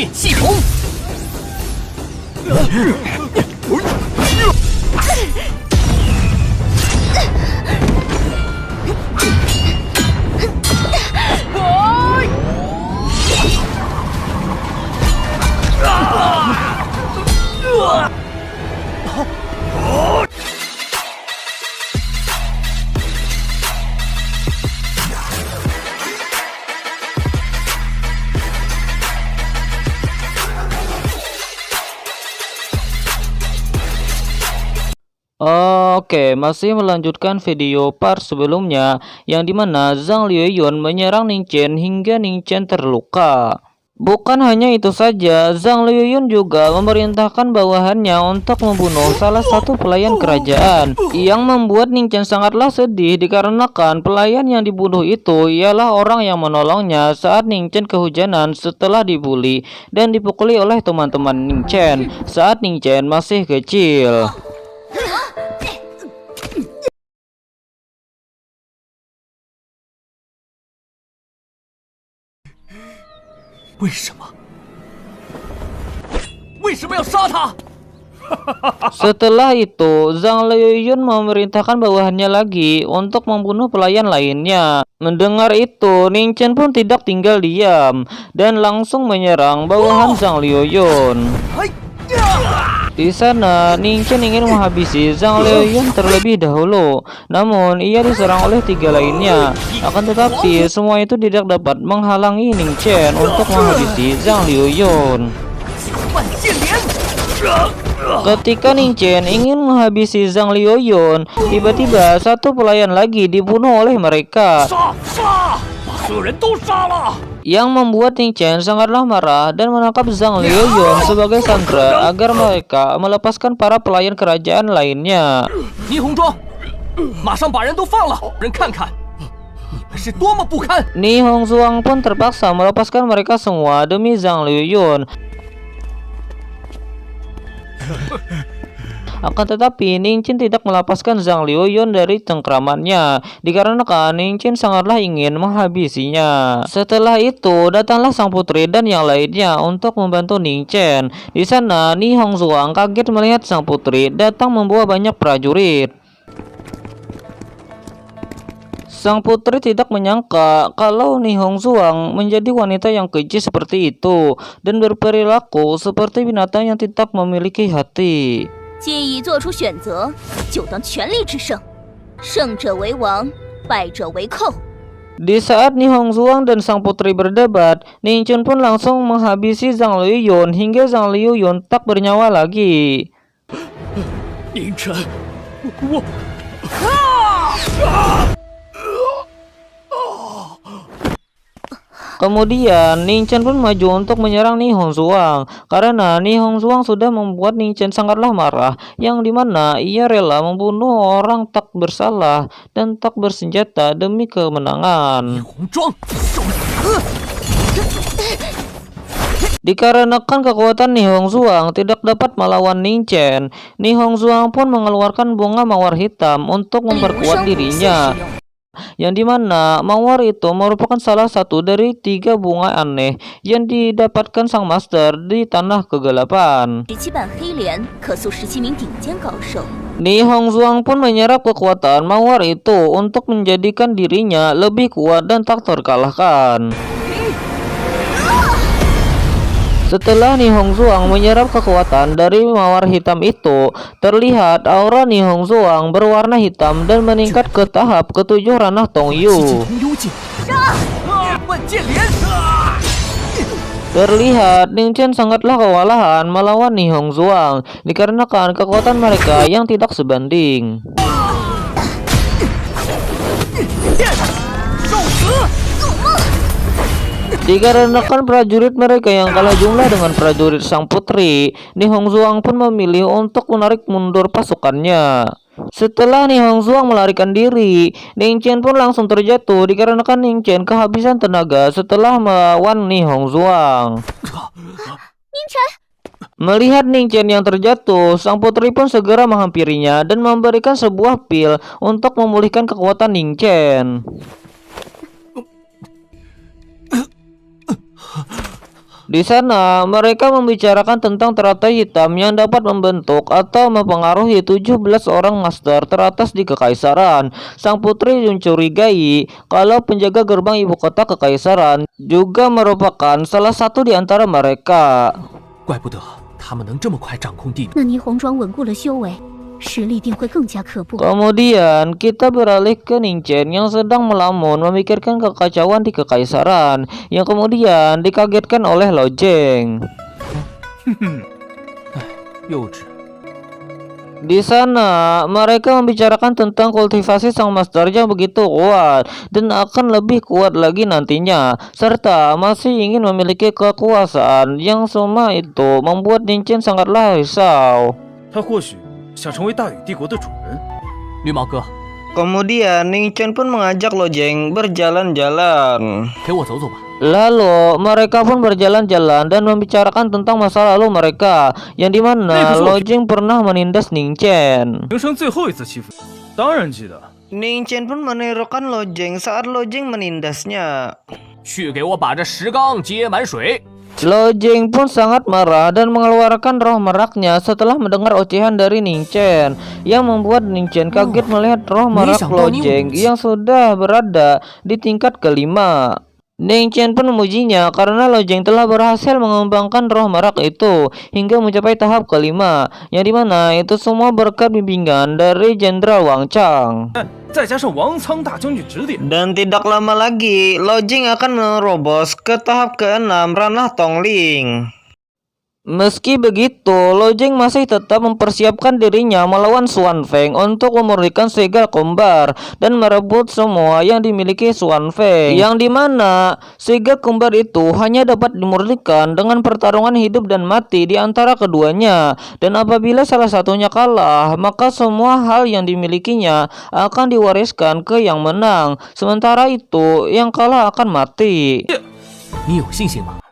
变系统。Oke, masih melanjutkan video part sebelumnya yang dimana Zhang Liuyun menyerang Ning Chen hingga Ning Chen terluka. Bukan hanya itu saja, Zhang Liuyun juga memerintahkan bawahannya untuk membunuh salah satu pelayan kerajaan, yang membuat Ning Chen sangatlah sedih dikarenakan pelayan yang dibunuh itu ialah orang yang menolongnya saat Ning Chen kehujanan setelah dibully dan dipukuli oleh teman-teman Ning Chen saat Ning Chen masih kecil. Setelah itu, Zhang Liuyun memerintahkan bawahannya lagi untuk membunuh pelayan lainnya. Mendengar itu, Ning Chen pun tidak tinggal diam dan langsung menyerang bawahan Zhang Liuyun. Di sana, Ning Chen ingin menghabisi Zhang Liuyun terlebih dahulu. Namun, ia diserang oleh 3 lainnya. Akan tetapi, semua itu tidak dapat menghalangi Ning Chen untuk menghabisi Zhang Liuyun. Ketika Ning Chen ingin menghabisi Zhang Liuyun, tiba-tiba satu pelayan lagi dibunuh oleh mereka, yang membuat Ning Chen sangatlah marah dan menangkap Zhang Liuyun sebagai sandera agar mereka melepaskan para pelayan kerajaan lainnya. Ni Hongzhuang pun terpaksa melepaskan mereka semua demi Zhang Liuyun. Akan tetapi Ning Chen tidak melepaskan Zhang Liuyun dari cengkramannya dikarenakan Ning Chen sangatlah ingin menghabisinya. Setelah itu datanglah sang putri dan yang lainnya untuk membantu Ning Chen. Di sana Ni Hongzhuang kaget melihat sang putri datang membawa banyak prajurit. Sang putri tidak menyangka kalau Ni Hongzhuang menjadi wanita yang keji seperti itu dan berperilaku seperti binatang yang tidak memiliki hati. Di saat Ni Hongzhuang dan sang putri berdebat, Ning Chen pun langsung menghabisi Zhang Liuyun hingga Zhang Liuyun tak bernyawa lagi. Ning Chen, Kemudian Ning Chen pun maju untuk menyerang Ni Hongzhuang karena Ni Hongzhuang sudah membuat Ning Chen sangatlah marah, yang dimana ia rela membunuh orang tak bersalah dan tak bersenjata demi kemenangan. Dikarenakan kekuatan Ni Hongzhuang tidak dapat melawan Ning Chen, Ni Hongzhuang pun mengeluarkan bunga mawar hitam untuk memperkuat dirinya, yang dimana mawar itu merupakan salah satu dari 3 bunga aneh yang didapatkan sang master di tanah kegelapan. Ni Hongzhuang pun menyerap kekuatan mawar itu untuk menjadikan dirinya lebih kuat dan tak terkalahkan. Setelah Ni Hongzhuang menyerap kekuatan dari mawar hitam itu, terlihat aura Ni Hongzhuang berwarna hitam dan meningkat ke tahap ke-7 ranah Tongyu. Terlihat Ning Chen sangatlah kewalahan melawan Ni Hongzhuang dikarenakan kekuatan mereka yang tidak sebanding. Dikarenakan prajurit mereka yang kalah jumlah dengan prajurit sang putri, Ni Hongzhuang pun memilih untuk menarik mundur pasukannya. Setelah Ni Hongzhuang melarikan diri, Ning Chen pun langsung terjatuh dikarenakan Ning Chen kehabisan tenaga setelah melawan Ni Hongzhuang. Melihat Ning Chen yang terjatuh, sang putri pun segera menghampirinya dan memberikan sebuah pil untuk memulihkan kekuatan Ning Chen. Di sana, mereka membicarakan tentang teratai hitam yang dapat membentuk atau mempengaruhi 17 orang master teratas di kekaisaran. Sang putri mencurigai kalau penjaga gerbang ibu kota kekaisaran juga merupakan salah satu di antara mereka. 怪不得他们能这么快掌控地表。那霓虹庄稳固了修为，实力定会更加可怖。 Kemudian kita beralih ke Ning Chen yang sedang melamun memikirkan kekacauan di kekaisaran yang kemudian dikagetkan oleh Lo Jeng. 幼稚。 Di sana, mereka membicarakan tentang kultivasi sang master yang begitu kuat dan akan lebih kuat lagi nantinya, serta masih ingin memiliki kekuasaan yang semua itu membuat Ning Chen sangatlah risau. 他或许想成为大禹帝国的主人。绿毛哥， Kemudian Ning Chen pun mengajak Lo Jeng berjalan-jalan. 陪我走走吧。 Lalu mereka pun berjalan-jalan dan membicarakan tentang masa lalu mereka, yang dimana Lo Jeng pernah menindas Ning Chen. 平生最后一次欺负你，当然记得。 Ning Chen pun menirukan Lo Jeng saat Lo Jeng menindasnya. 去给我把这石缸接满水。 Lo Jeng pun sangat marah dan mengeluarkan roh meraknya setelah mendengar ocehan dari Ning Chen, yang membuat Ning Chen kaget melihat roh merak Lo Jeng yang sudah berada di tingkat kelima. Ning Chen pun memujinya karena Lo Jeng telah berhasil mengembangkan roh merak itu hingga mencapai tahap kelima, yang dimana itu semua berkat bimbingan dari Jenderal Wang Chang. 再加上王仓大将军指点， Dan tidak lama lagi, Lo Jeng akan menerobos ke tahap ke-6 ranah Tongling. Meski begitu, Lo Jeng masih tetap mempersiapkan dirinya melawan Xuan Feng untuk memurnikan segel kembar dan merebut semua yang dimiliki Xuan Feng, yang dimana segel kembar itu hanya dapat dimurnikan dengan pertarungan hidup dan mati di antara keduanya, dan apabila salah satunya kalah, maka semua hal yang dimilikinya akan diwariskan ke yang menang, sementara itu yang kalah akan mati. 你有信心吗？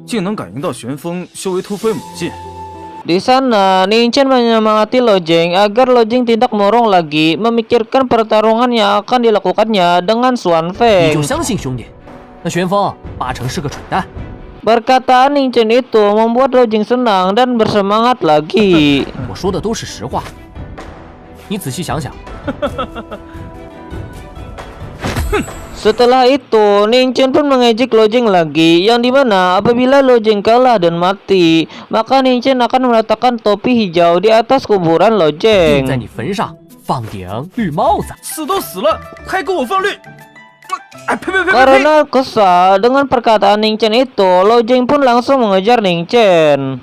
竟能感应到旋风修为突飞猛进。 Di sana, Ning Chen menyemangati Lo Jeng agar Lo Jeng tidak murung lagi memikirkan pertarungan yang akan dilakukannya dengan Xuan 你 Feng. 就相信兄弟，那旋风八成是个蠢蛋。 Perkataan Ning Chen itu membuat Lo Jeng senang dan bersemangat lagi. 我说的都是实话，你仔细想想。 Setelah itu, Ning Chen pun mengejek Lo Jeng lagi, yang dimana apabila Lo Jeng kalah dan mati, maka Ning Chen akan meletakkan topi hijau di atas kuburan Lo 并 Jeng. 在你坟上放顶绿帽子。死都死了，还给我放绿！哎，呸呸呸呸呸！ Karena kesal dengan perkataan Ning Chen itu, Lo Jeng pun langsung mengejar Ning Chen.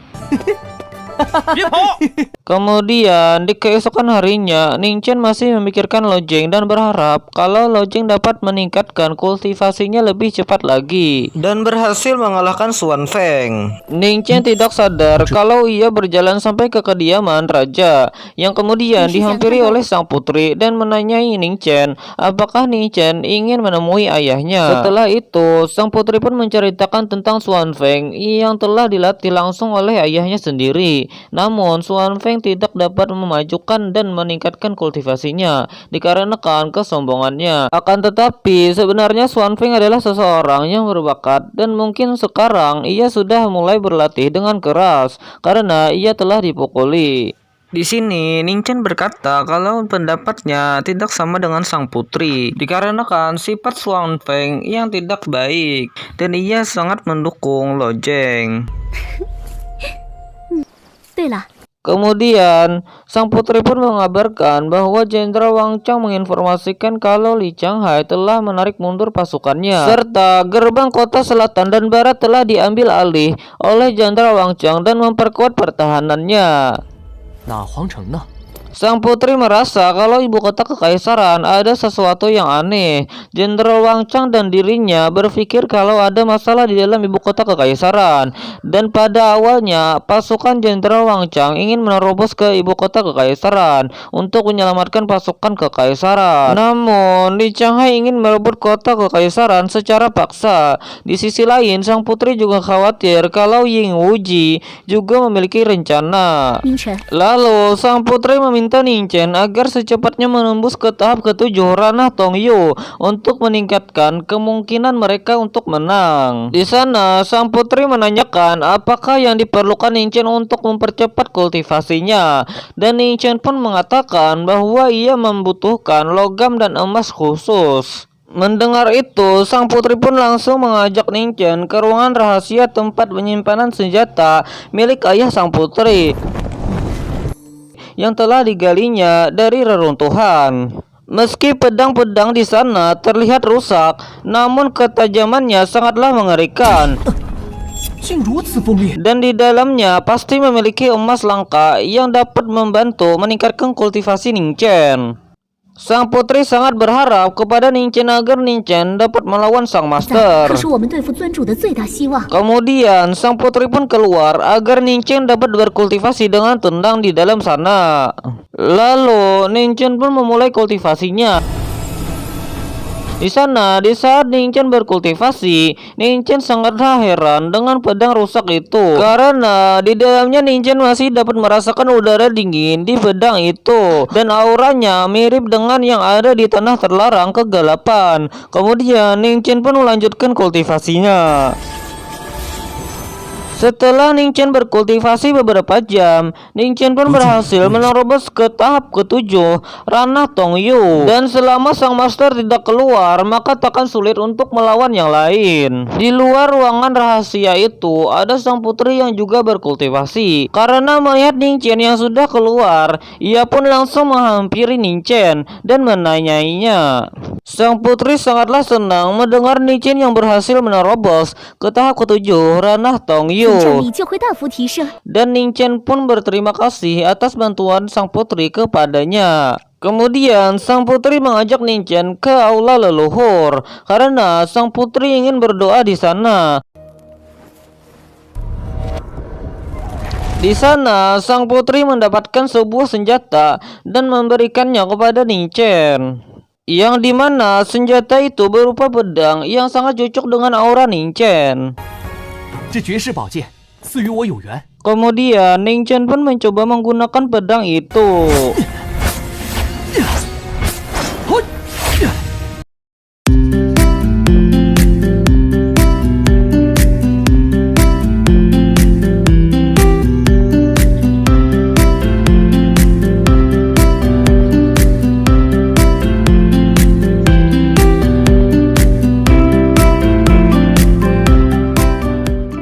别跑！ Kemudian di keesokan harinya, Ning Chen masih memikirkan Lo Jeng dan berharap kalau Lo Jeng dapat meningkatkan kultivasinya lebih cepat lagi dan berhasil mengalahkan Xuan Feng. Ning Chen tidak sadar kalau ia berjalan sampai ke kediaman raja, yang kemudian dihampiri oleh sang putri dan menanyai Ning Chen apakah Ning Chen ingin menemui ayahnya. Setelah itu, sang putri pun menceritakan tentang Xuan Feng yang telah dilatih langsung oleh ayahnya sendiri. Namun Xuan Feng tidak dapat memajukan dan meningkatkan kultivasinya dikarenakan kesombongannya. Akan tetapi sebenarnya Xuan Feng adalah seseorang yang berbakat dan mungkin sekarang ia sudah mulai berlatih dengan keras karena ia telah dipukuli. Di sini Ning Chen berkata kalau pendapatnya tidak sama dengan sang putri dikarenakan sifat Xuan Feng yang tidak baik dan ia sangat mendukung Lo Jeng. 对了， Kemudian, sang putri pun mengabarkan bahwa Jenderal Wang Chang menginformasikan kalau Li Changhai telah menarik mundur pasukannya, serta gerbang kota selatan dan barat telah diambil alih oleh Jenderal Wang Chang dan memperkuat pertahanannya. 那皇城呢？ Sang putri merasa kalau ibu kota kekaisaran ada sesuatu yang aneh. Jenderal Wang Chang dan dirinya berpikir kalau ada masalah di dalam ibu kota kekaisaran. Dan pada awalnya, pasukan Jenderal Wang Chang ingin menerobos ke ibu kota kekaisaran untuk menyelamatkan pasukan kekaisaran. Namun, Li Changhai ingin merebut kota kekaisaran secara paksa. Di sisi lain, sang putri juga khawatir kalau Ying Wuji juga memiliki rencana. 明晨， Lalu, sang putri meminta meminta Ning Chen agar secepatnya menembus ke tahap ketujuh ranah Tongyu untuk meningkatkan kemungkinan mereka untuk menang. Di sana, sang putri menanyakan apakah yang diperlukan Ning Chen untuk mempercepat kultivasinya, dan Ning Chen pun mengatakan bahwa ia membutuhkan logam dan emas khusus. Mendengar itu, sang putri pun langsung mengajak Ning Chen ke ruangan rahasia tempat penyimpanan senjata milik ayah sang putri yang telah digalinya dari reruntuhan. Meski pedang-pedang di sana terlihat rusak, namun ketajamannya sangatlah mengerikan. 竟如此锋利， Dan di dalamnya pasti memiliki emas langka yang dapat membantu meningkatkan kultivasi Ning Chen. Sang putri sangat berharap kepada Ning Chen agar Ning Chen dapat melawan sang 可 master. 是我们对付尊主的最大希望。 Kemudian sang putri pun keluar agar Ning Chen dapat berkultivasi dengan tenang di dalam sana. Lalu Ning Chen pun memulai kultivasinya. Di sana, di saat Ning Chen berkultivasi, Ning Chen sangatlah heran dengan pedang rusak itu, karena di dalamnya Ning Chen masih dapat merasakan udara dingin di pedang itu, dan auranya mirip dengan yang ada di tanah terlarang kegelapan. Kemudian Ning Chen pun melanjutkan kultivasinya. Setelah Ning Chen berkultivasi beberapa jam, Ning Chen pun berhasil menerobos ke tahap ketujuh ranah Tongyu. Dan selama sang master tidak keluar, maka takkan sulit untuk melawan yang lain. Di luar ruangan rahasia itu, ada sang putri yang juga berkultivasi. Karena melihat Ning Chen yang sudah keluar, ia pun langsung menghampiri Ning Chen dan menanyainya. Sang putri sangatlah senang mendengar Ning Chen yang berhasil menerobos ke tahap ketujuh ranah Tongyu. 战力就会大幅提升。 Dan Ning Chen pun berterima kasih atas bantuan sang putri kepadanya. Kemudian sang putri mengajak Ning Chen ke aula leluhur karena sang putri ingin berdoa di sana. Di sana, sang putri mendapatkan sebuah senjata dan memberikannya kepada Ning Chen. Yang dimana senjata itu berupa pedang yang sangat cocok dengan aura Ning Chen. 这绝世宝剑赐予我有缘。 Kemudian Ning Chen pun mencoba menggunakan pedang itu.